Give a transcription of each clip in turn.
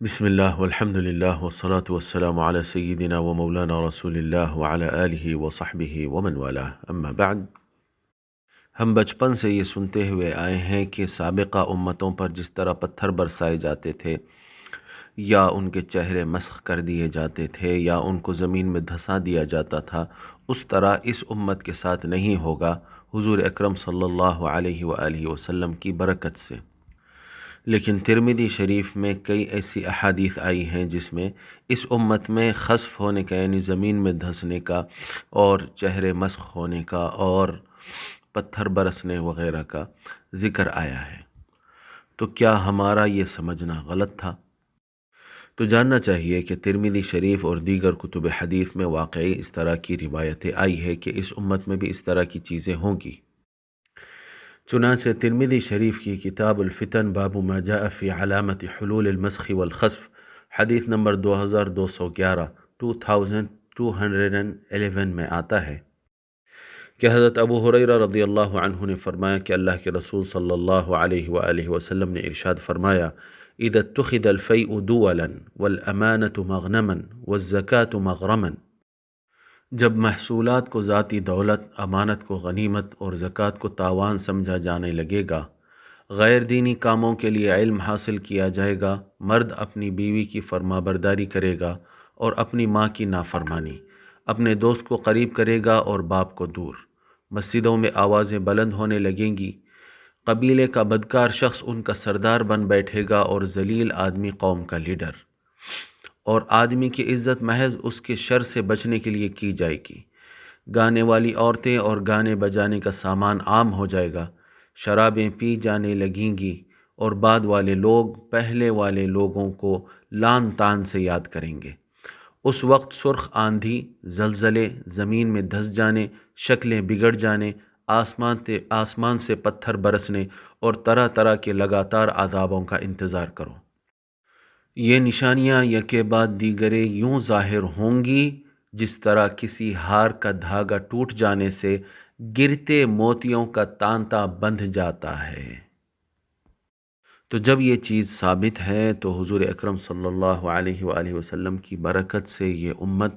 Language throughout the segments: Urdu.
بسم الله والحمد لله والصلاة والسلام على سيدنا ومولانا رسول الله وعلى آله وصحبه ومن والاه اما بعد۔ ہم بچپن سے یہ سنتے ہوئے آئے ہیں کہ سابقہ امتوں پر جس طرح پتھر برسائے جاتے تھے یا ان کے چہرے مسخ کر دیے جاتے تھے یا ان کو زمین میں دھسا دیا جاتا تھا، اس طرح اس امت کے ساتھ نہیں ہوگا حضور اکرم صلی اللہ علیہ وآلہ وسلم کی برکت سے۔ لیکن ترمذی شریف میں کئی ایسی احادیث آئی ہیں جس میں اس امت میں خسف ہونے کا یعنی زمین میں دھسنے کا اور چہرے مسخ ہونے کا اور پتھر برسنے وغیرہ کا ذکر آیا ہے۔ تو کیا ہمارا یہ سمجھنا غلط تھا؟ تو جاننا چاہیے کہ ترمذی شریف اور دیگر کتب حدیث میں واقعی اس طرح کی روایتیں آئی ہے کہ اس امت میں بھی اس طرح کی چیزیں ہوں گی۔ چنانچہ ترمذی شریف کی کتاب الفتن باب ما جاء فی علامت حلول المسخ والخسف حدیث نمبر 2211 2211 میں آتا ہے کہ حضرت ابو ہریرہ رضی اللہ عنہ نے فرمایا کہ اللہ کے رسول صلی اللہ علیہ وآلہ وسلم نے ارشاد فرمایا، اذا اتخذ الفیء دولا والامانة مغنما والزکاة مغرما، جب محصولات کو ذاتی دولت، امانت کو غنیمت اور زکوٰۃ کو تاوان سمجھا جانے لگے گا، غیر دینی کاموں کے لیے علم حاصل کیا جائے گا، مرد اپنی بیوی کی فرما برداری کرے گا اور اپنی ماں کی نافرمانی، اپنے دوست کو قریب کرے گا اور باپ کو دور، مسجدوں میں آوازیں بلند ہونے لگیں گی، قبیلے کا بدکار شخص ان کا سردار بن بیٹھے گا اور ذلیل آدمی قوم کا لیڈر، اور آدمی کی عزت محض اس کے شر سے بچنے کے لیے کی جائے گی، گانے والی عورتیں اور گانے بجانے کا سامان عام ہو جائے گا، شرابیں پی جانے لگیں گی اور بعد والے لوگ پہلے والے لوگوں کو لان تان سے یاد کریں گے۔ اس وقت سرخ آندھی، زلزلے، زمین میں دھس جانے، شکلیں بگڑ جانے، آسمان سے پتھر برسنے اور طرح طرح کے لگاتار عذابوں کا انتظار کرو۔ یہ نشانیاں یکے بعد دیگرے یوں ظاہر ہوں گی جس طرح کسی ہار کا دھاگا ٹوٹ جانے سے گرتے موتیوں کا تانتا بندھ جاتا ہے۔ تو جب یہ چیز ثابت ہے تو حضور اکرم صلی اللہ علیہ وآلہ وسلم کی برکت سے یہ امت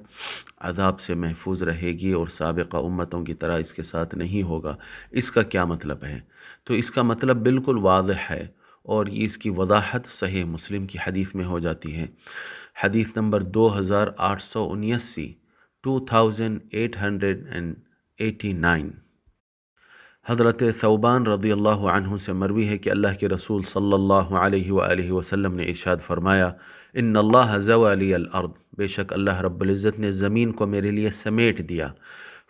عذاب سے محفوظ رہے گی اور سابقہ امتوں کی طرح اس کے ساتھ نہیں ہوگا۔ اس کا کیا مطلب ہے؟ تو اس کا مطلب بالکل واضح ہے اور اس کی وضاحت صحیح مسلم کی حدیث میں ہو جاتی ہے۔ حدیث نمبر 2879 2889 حضرت ثوبان رضی اللہ عنہ سے مروی ہے کہ اللہ کے رسول صلی اللہ علیہ وآلہ وسلم نے ارشاد فرمایا، ان اللہ زوى لی الارض، بے شک اللہ رب العزت نے زمین کو میرے لیے سمیٹ دیا،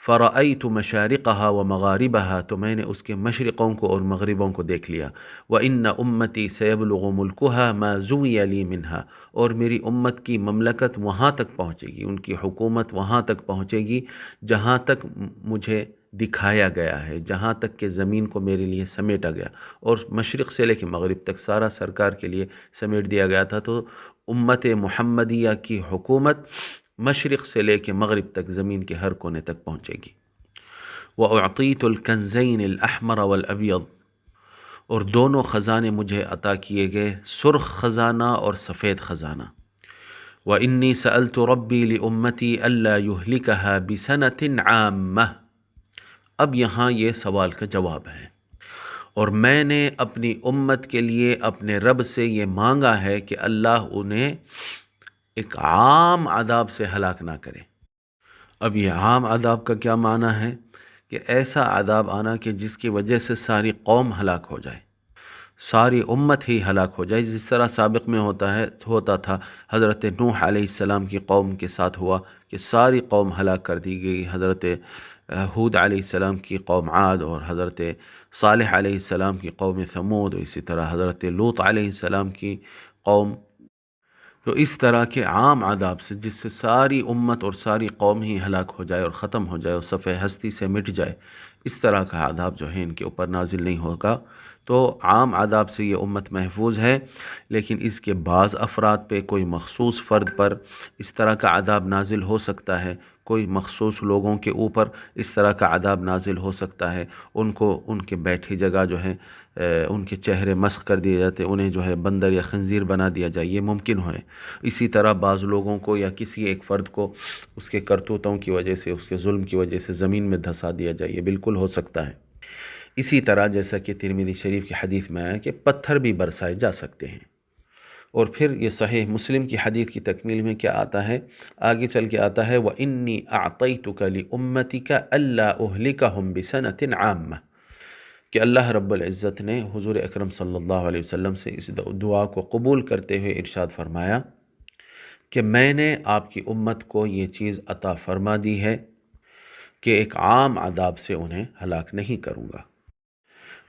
فرأیت مشارقها ومغاربها، تو میں نے اس کے مشرقوں کو اور مغربوں کو دیکھ لیا، وان امتی سیبلغ ملکها ما زوی لی منها، اور میری امت کی مملکت وہاں تک پہنچے گی، ان کی حکومت وہاں تک پہنچے گی جہاں تک مجھے دکھایا گیا ہے، جہاں تک کہ زمین کو میرے لیے سمیٹا گیا، اور مشرق سے لے کے مغرب تک سارا سرکار کے لیے سمیٹ دیا گیا تھا۔ تو امت محمدیہ کی حکومت مشرق سے لے کے مغرب تک زمین کے ہر کونے تک پہنچے گی۔ وَأُعْطِيتُ الْكَنْزَيْنِ الْأَحْمَرَ وَالْأَبْيَضَ، اور دونوں خزانے مجھے عطا کیے گئے، سرخ خزانہ اور سفید خزانہ۔ وَإِنِّي سَأَلْتُ رَبِّي لِأُمَّتِي أَلَّا يُهْلِكَهَا بِسَنَةٍ عَامَّةٍ، اب یہاں یہ سوال کا جواب ہے، اور میں نے اپنی امت کے لیے اپنے رب سے یہ مانگا ہے کہ اللہ انہیں ایک عام عذاب سے ہلاک نہ کرے۔ اب یہ عام عذاب کا کیا معنی ہے؟ کہ ایسا عذاب آنا کہ جس کی وجہ سے ساری قوم ہلاک ہو جائے، ساری امت ہی ہلاک ہو جائے، جس طرح سابق میں ہوتا تھا، حضرت نوح علیہ السلام کی قوم کے ساتھ ہوا کہ ساری قوم ہلاک کر دی گئی، حضرت ہود علیہ السلام کی قوم عاد اور حضرت صالح علیہ السلام کی قوم ثمود، اور اسی طرح حضرت لوط علیہ السلام کی قوم۔ تو اس طرح کے عام عذاب سے جس سے ساری امت اور ساری قوم ہی ہلاک ہو جائے اور ختم ہو جائے اور صفحہ ہستی سے مٹ جائے، اس طرح کا عذاب جو ہے ان کے اوپر نازل نہیں ہوگا۔ تو عام عذاب سے یہ امت محفوظ ہے، لیکن اس کے بعض افراد پہ، کوئی مخصوص فرد پر اس طرح کا عذاب نازل ہو سکتا ہے، کوئی مخصوص لوگوں کے اوپر اس طرح کا عذاب نازل ہو سکتا ہے، ان کو ان کے بیٹھی جگہ جو ہے ان کے چہرے مسخ کر دیے جاتے، انہیں جو ہے بندر یا خنزیر بنا دیا جائے، یہ ممکن ہے۔ اسی طرح بعض لوگوں کو یا کسی ایک فرد کو اس کے کرتوتوں کی وجہ سے، اس کے ظلم کی وجہ سے زمین میں دھسا دیا جائے، یہ بالکل ہو سکتا ہے۔ اسی طرح جیسا کہ ترمذی شریف کی حدیث میں آیا کہ پتھر بھی برسائے جا سکتے ہیں۔ اور پھر یہ صحیح مسلم کی حدیث کی تکمیل میں کیا آتا ہے، آگے چل کے آتا ہے وَإِنِّي أَعْطَيْتُكَ لِأُمَّتِكَ أَلَّا أُهْلِكَهُمْ بِسَنَةٍ عَامَّةٍ کہ اللہ رب العزت نے حضور اکرم صلی اللہ علیہ وسلم سے اس دعا کو قبول کرتے ہوئے ارشاد فرمایا کہ میں نے آپ کی امت کو یہ چیز عطا فرما دی ہے کہ ایک عام عذاب سے انہیں ہلاک نہیں کروں گا،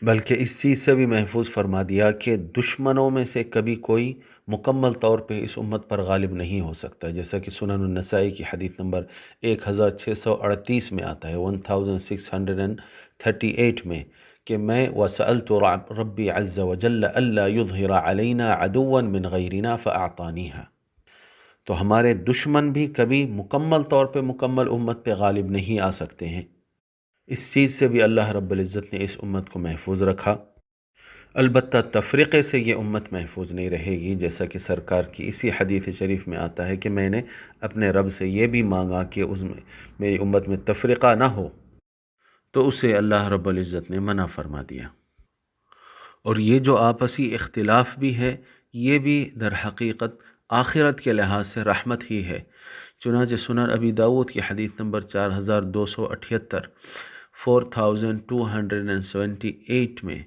بلکہ اس چیز سے بھی محفوظ فرما دیا کہ دشمنوں میں سے کبھی کوئی مکمل طور پہ اس امت پر غالب نہیں ہو سکتا، جیسا کہ سنن النسائی کی حدیث نمبر 1638 میں آتا ہے، 1638 میں، کہ میں وَسَأَلْتُ رَبِّي عَزَّ وَجَلَّ أَلَّا يُظْهِرَ عَلَيْنَا عَدُوًّا مِّن غَيْرِنَا فَأَعْطَانِيهَا تو ہمارے دشمن بھی کبھی مکمل طور پہ مکمل امت پہ غالب نہیں آ سکتے ہیں، اس چیز سے بھی اللہ رب العزت نے اس امت کو محفوظ رکھا۔ البتہ تفریقے سے یہ امت محفوظ نہیں رہے گی، جیسا کہ سرکار کی اسی حدیث شریف میں آتا ہے کہ میں نے اپنے رب سے یہ بھی مانگا کہ اس میں میری امت میں تفریقہ نہ ہو، تو اسے اللہ رب العزت نے منع فرما دیا۔ اور یہ جو آپسی اختلاف بھی ہے، یہ بھی در حقیقت آخرت کے لحاظ سے رحمت ہی ہے۔ چنانچہ سنن ابی داود کی حدیث نمبر 4278 4278 میں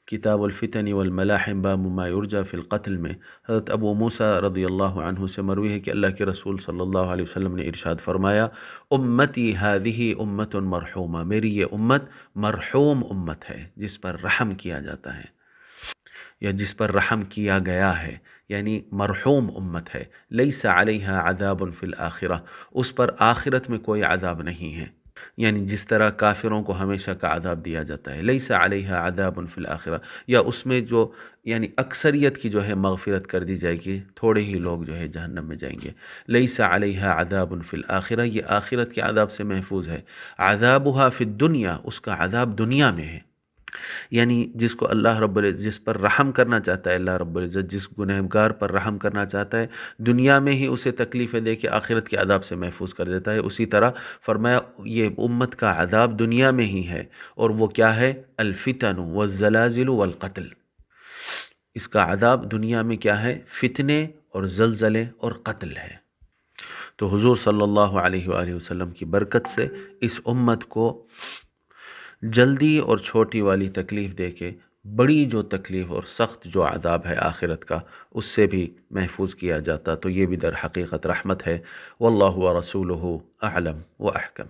کتاب الفتن والملاحم باب ما یرجى فی القتل میں حضرت ابو موسیٰ رضی اللہ عنہ سے مروی ہے کہ اللہ کے رسول صلی اللہ علیہ وسلم نے ارشاد فرمایا امتی هذه امت مرحومہ، میری یہ امت مرحوم امت ہے، جس پر رحم کیا جاتا ہے یا جس پر رحم کیا گیا ہے، یعنی مرحوم امت ہے۔ لیس علیہا عذاب فی الآخرہ، اس پر آخرت میں کوئی عذاب نہیں ہے، یعنی جس طرح کافروں کو ہمیشہ کا عذاب دیا جاتا ہے، لیس علیہا عذاب فی الآخرہ، یا اس میں جو یعنی اکثریت کی جو ہے مغفرت کر دی جائے گی، تھوڑے ہی لوگ جو ہے جہنم میں جائیں گے۔ لیس علیہا عذاب فی الآخرہ، یہ آخرت کے عذاب سے محفوظ ہے۔ عذابها فی الدنیا، اس کا عذاب دنیا میں ہے، یعنی جس کو اللہ رب العزت جس پر رحم کرنا چاہتا ہے، اللہ رب العزت جس گنہگار پر رحم کرنا چاہتا ہے، دنیا میں ہی اسے تکلیفیں دے کے آخرت کے عذاب سے محفوظ کر دیتا ہے۔ اسی طرح فرمایا یہ امت کا عذاب دنیا میں ہی ہے، اور وہ کیا ہے؟ الفتن والزلازل والقتل، اس کا عذاب دنیا میں کیا ہے؟ فتنے اور زلزلے اور قتل ہے۔ تو حضور صلی اللہ علیہ وآلہ وسلم کی برکت سے اس امت کو جلدی اور چھوٹی والی تکلیف دے کے بڑی جو تکلیف اور سخت جو عذاب ہے آخرت کا، اس سے بھی محفوظ کیا جاتا، تو یہ بھی در حقیقت رحمت ہے۔ واللہ ورسولہ اعلم و احکم۔